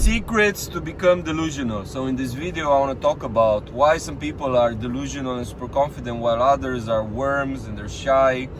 Secrets to become delusional. So in this video I want to talk about why some people are delusional and super confident while others are worms and they're shy,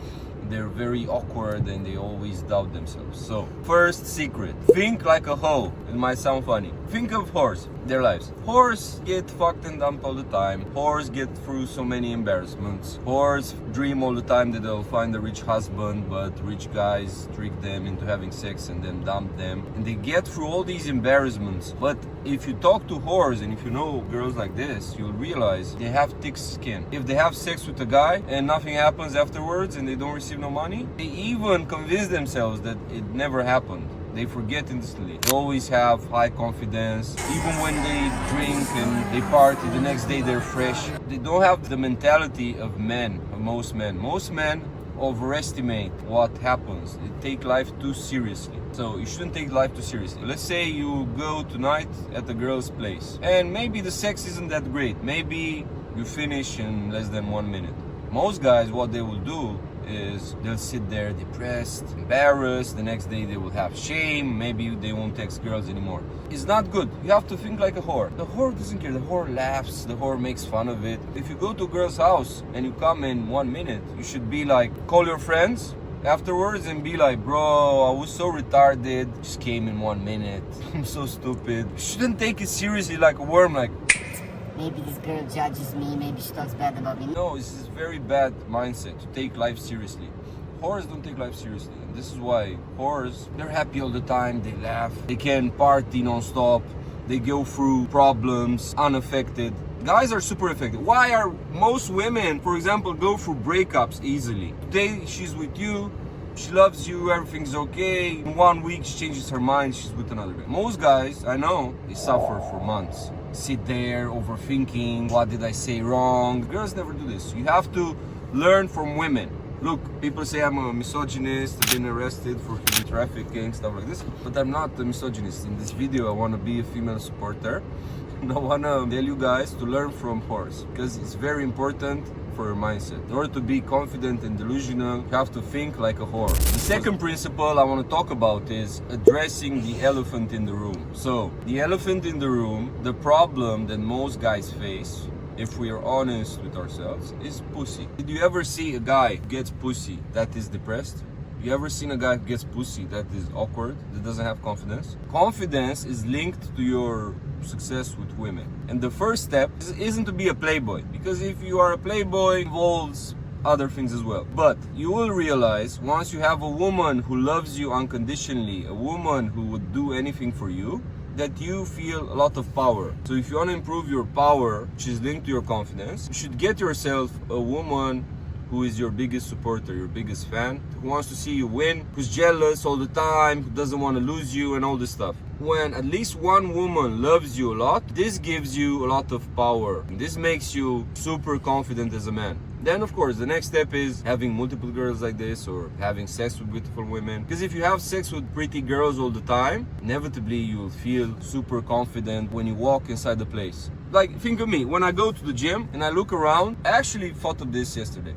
they're very awkward and they always doubt themselves. So first secret, think like a hoe. It might sound funny. Think of whores, their lives. Whores get fucked and dumped all the time. Whores get through so many embarrassments. Whores dream all the time that they'll find a rich husband, but rich guys trick them into having sex and then dump them. And they get through all these embarrassments. But if you talk to whores and if you know girls like this, you'll realize they have thick skin. If they have sex with a guy and nothing happens afterwards and they don't receive no money, they even convince themselves that it never happened. They forget instantly. They always have high confidence. Even when they drink and they party, the next day they're fresh. They don't have the mentality of men, of most men. Most men overestimate what happens. They take life too seriously. So you shouldn't take life too seriously. Let's say you go tonight at a girl's place and maybe the sex isn't that great. Maybe you finish in less than 1 minute. Most guys, what they will do is they'll sit there depressed, embarrassed. The next day they will have shame. Maybe they won't text girls anymore. It's not good. You have to think like a whore. The whore doesn't care. The whore laughs. The whore makes fun of it. If you go to a girl's house and you come in 1 minute, you should be like, call your friends afterwards and be like, bro, I was so retarded. Just came in 1 minute. I'm so stupid. You shouldn't take it seriously like a worm, like, maybe this girl judges me, maybe she talks bad about me. no, this is very bad mindset to take life seriously. Whores don't take life seriously. And this is why whores, they're happy all the time, they laugh, they can party non-stop, they go through problems unaffected. Guys are super affected. Why are most women, for example, go through breakups easily? Today she's with you, she loves you, everything's okay. In 1 week she changes her mind, she's with another guy. Most guys, I know, they suffer for months. Sit there overthinking, what did I say wrong? Girls never do this. You have to learn from women. Look, people say I'm a misogynist, I've been arrested for human trafficking, stuff like this, but I'm not a misogynist. In this video I want to be a female supporter and I want to tell you guys to learn from whores because it's very important for your mindset. In order to be confident and delusional, you have to think like a whore. The second principle I want to talk about is addressing the elephant in the room. So, the elephant in the room, the problem that most guys face, if we are honest with ourselves, is pussy. Did you ever see a guy who gets pussy that is depressed? You ever seen a guy who gets pussy that is awkward, that doesn't have confidence? Confidence is linked to your success with women. And the first step isn't to be a playboy, because if you are a playboy, it involves other things as well. But you will realize once you have a woman who loves you unconditionally, a woman who would do anything for you, that you feel a lot of power. So if you want to improve your power, which is linked to your confidence, you should get yourself a woman who is your biggest supporter, your biggest fan, who wants to see you win, who's jealous all the time, who doesn't want to lose you and all this stuff. When at least one woman loves you a lot, this gives you a lot of power. This makes you super confident as a man. Then of course the next step is having multiple girls like this or having sex with beautiful women. Because if you have sex with pretty girls all the time, inevitably you'll feel super confident when you walk inside the place. Like, think of me, when I go to the gym and I look around, I actually thought of this yesterday.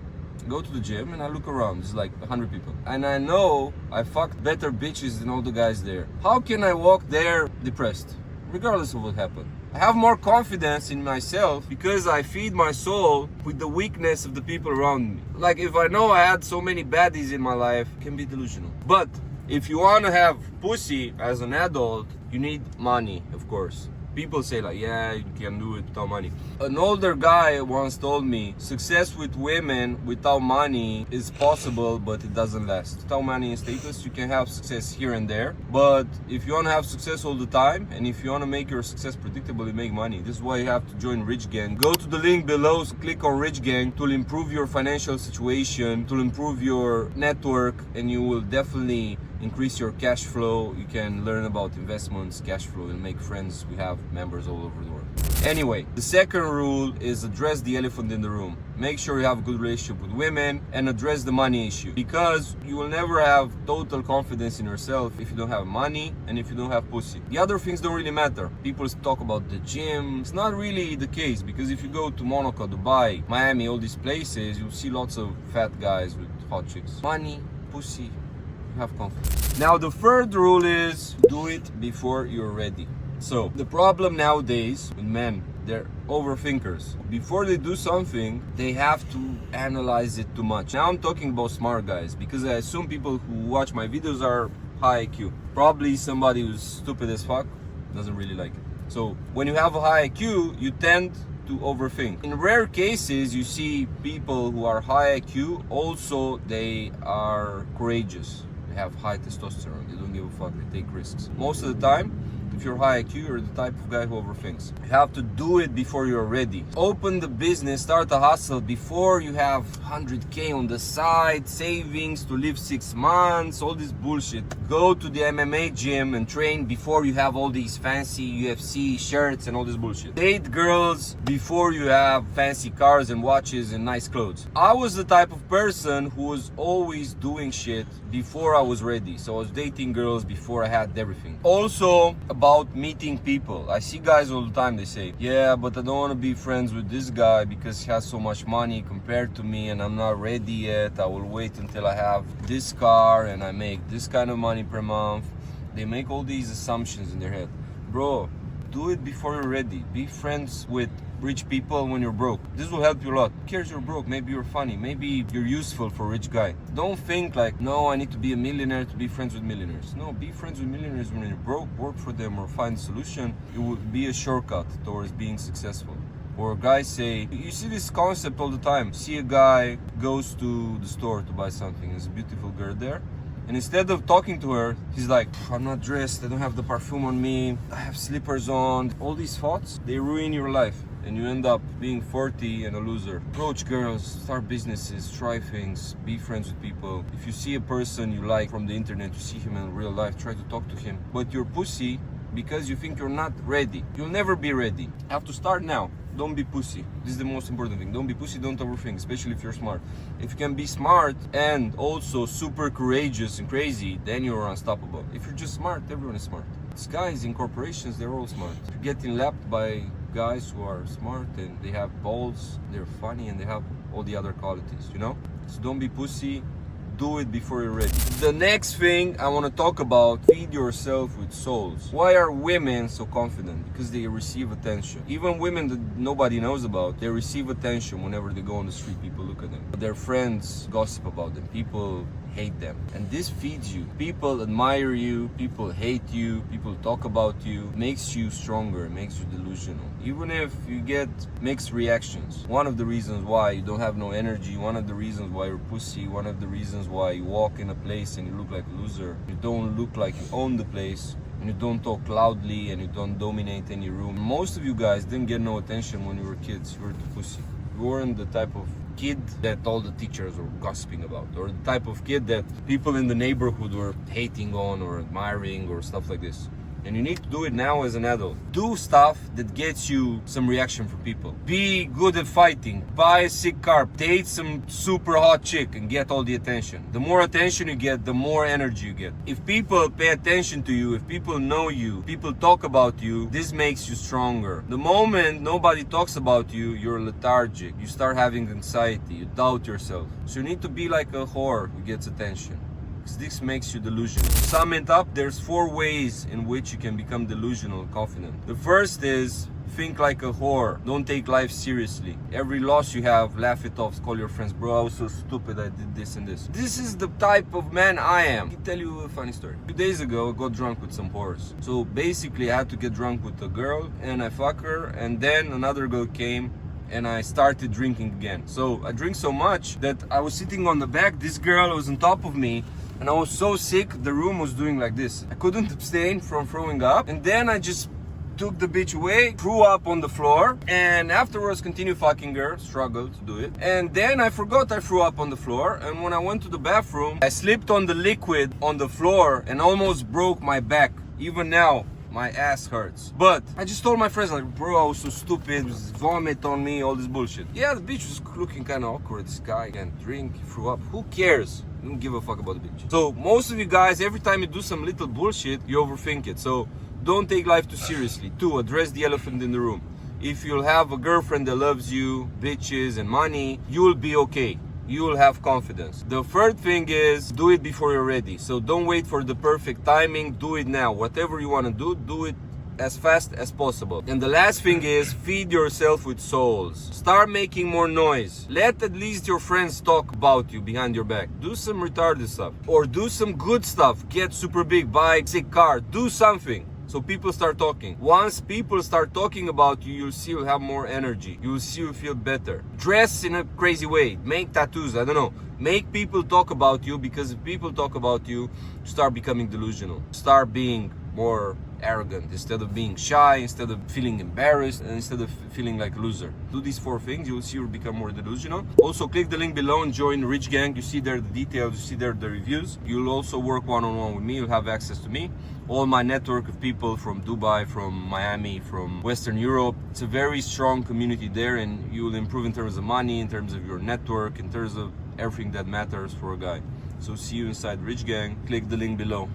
Go to the gym and I look around, there's like 100 people. And I know I fucked better bitches than all the guys there. How can I walk there depressed? Regardless of what happened. I have more confidence in myself because I feed my soul with the weakness of the people around me. Like if I know I had so many baddies in my life, it can be delusional. But if you want to have pussy as an adult, you need money, of course. People say like, yeah, you can do it without money. An older guy once told me, success with women without money is possible, but it doesn't last. Without money and status, you can have success here and there. But if you want to have success all the time, and if you want to make your success predictable, you make money. This is why you have to join Rich Gang. Go to the link below, click on Rich Gang to improve your financial situation, to improve your network, and you will definitely increase your cash flow. You can learn about investments, cash flow, and make friends. We have members all over the world. Anyway, the second rule is address the elephant in the room. Make sure you have a good relationship with women and address the money issue, because you will never have total confidence in yourself if you don't have money and if you don't have pussy. The other things don't really matter. People talk about the gym. It's not really the case, because if you go to Monaco, Dubai, Miami, all these places, you'll see lots of fat guys with hot chicks. Money, pussy, have confidence. Now the third rule is do it before you're ready. So the problem nowadays with men, they're overthinkers. Before they do something, they have to analyze it too much. Now I'm talking about smart guys, because I assume people who watch my videos are high IQ. Probably somebody who's stupid as fuck doesn't really like it. So when you have a high IQ, you tend to overthink. In rare cases, you see people who are high IQ, also they are courageous. They have high testosterone. They don't give a fuck. They take risks. Most of the time, if you're high IQ, you're the type of guy who overthinks. You have to do it before you're ready. Open the business, start a hustle before you have 100K on the side, savings to live 6 months, all this bullshit. Go to the MMA gym and train before you have all these fancy UFC shirts and all this bullshit. Date girls before you have fancy cars and watches and nice clothes. I was the type of person who was always doing shit before I was ready. So I was dating girls before I had everything. Also, about meeting people. I see guys all the time, they say, yeah, but I don't want to be friends with this guy because he has so much money compared to me and I'm not ready yet. I will wait until I have this car and I make this kind of money per month. They make all these assumptions in their head. Bro, do it before you're ready. Be friends with rich people when you're broke. This will help you a lot. Who cares you're broke? Maybe you're funny. Maybe you're useful for a rich guy. Don't think like, no, I need to be a millionaire to be friends with millionaires. No, be friends with millionaires when you're broke. Work for them or find a solution. It will be a shortcut towards being successful. Or guys say, you see this concept all the time. See a guy goes to the store to buy something. There's a beautiful girl there. And instead of talking to her, he's like, I'm not dressed, I don't have the perfume on me, I have slippers on. All these thoughts, they ruin your life. And you end up being 40 and a loser. Approach girls, start businesses, try things, be friends with people. If you see a person you like from the internet, you see him in real life, try to talk to him. But you're pussy because you think you're not ready. You'll never be ready. You have to start now. Don't be pussy. This is the most important thing. Don't be pussy, don't overthink, especially if you're smart. If you can be smart and also super courageous and crazy, then you're unstoppable. If you're just smart, everyone is smart. These guys in corporations, they're all smart. If you're getting lapped by guys who are smart and they have balls, they're funny and they have all the other qualities, you know? So don't be pussy. Do it before you're ready. The next thing I want to talk about, feed yourself with souls. Why are women so confident? Because they receive attention. Even women that nobody knows about, they receive attention whenever they go on the street. People look at them. Their friends gossip about them. People hate them. And this feeds you. People admire you. People hate you. People talk about you. It makes you stronger. It makes you delusional. Even if you get mixed reactions. One of the reasons why you don't have no energy, one of the reasons why you're pussy, one of the reasons why you walk in a place and you look like a loser, you don't look like you own the place, and you don't talk loudly and you don't dominate any room. Most of you guys didn't get no attention when you were kids. You were the pussy. You weren't the type of kid that all the teachers were gossiping about, or the type of kid that people in the neighborhood were hating on or admiring or stuff like this. And you need to do it now as an adult. Do stuff that gets you some reaction from people. Be good at fighting. Buy a sick car. Date some super hot chick and get all the attention. The more attention you get, the more energy you get. If people pay attention to you, if people know you, people talk about you, this makes you stronger. The moment nobody talks about you, you're lethargic. You start having anxiety. You doubt yourself. So you need to be like a whore who gets attention. This makes you delusional. To sum it up, there's 4 ways in which you can become delusional and confident. The first is think like a whore. Don't take life seriously. Every loss you have, laugh it off. Call your friends, bro, I was so stupid, I did this and this. This is the type of man I am. Let me tell you a funny story. 2 days ago, I got drunk with some whores. So basically, I had to get drunk with a girl and I fuck her, and then another girl came and I started drinking again. So I drink so much that I was sitting on the back, this girl was on top of me, and I was so sick, the room was doing like this. I couldn't abstain from throwing up. And then I just took the bitch away, threw up on the floor, and afterwards continued fucking her, struggled to do it. And then I forgot I threw up on the floor. And when I went to the bathroom, I slipped on the liquid on the floor and almost broke my back. Even now, my ass hurts. But I just told my friends, like, bro, I was so stupid, was vomit on me, all this bullshit. Yeah, the bitch was looking kind of awkward. This guy can't drink, he threw up. Who cares? I don't give a fuck about the bitch. So most of you guys, every time you do some little bullshit, you overthink it. So don't take life too seriously. 2, address the elephant in the room. If you'll have a girlfriend that loves you, bitches and money, you'll be okay. you will have confidence. The third thing is do it before you're ready. So don't wait for the perfect timing, do it now. Whatever you want to do it as fast as possible. And the last thing is feed yourself with souls. Start making more noise. Let at least your friends talk about you behind your back. Do some retarded stuff or do some good stuff. Get super big, buy a sick car, do something. So people start talking. Once people start talking about you, you'll see you'll have more energy. You'll see you'll feel better. Dress in a crazy way. Make tattoos. I don't know. Make people talk about you, because if people talk about you, start becoming delusional. Start being more arrogant instead of being shy, instead of feeling embarrassed, and instead of feeling like a loser. Do these 4 things, you'll see you'll become more delusional. Also, click the link below and join Rich Gang. You see there the details, you see there the reviews. You'll also work one-on-one with me. You'll have access to me. All my network of people from Dubai, from Miami, from Western Europe. It's a very strong community there, and you will improve in terms of money, in terms of your network, in terms of everything that matters for a guy. So see you inside Rich Gang. Click the link below.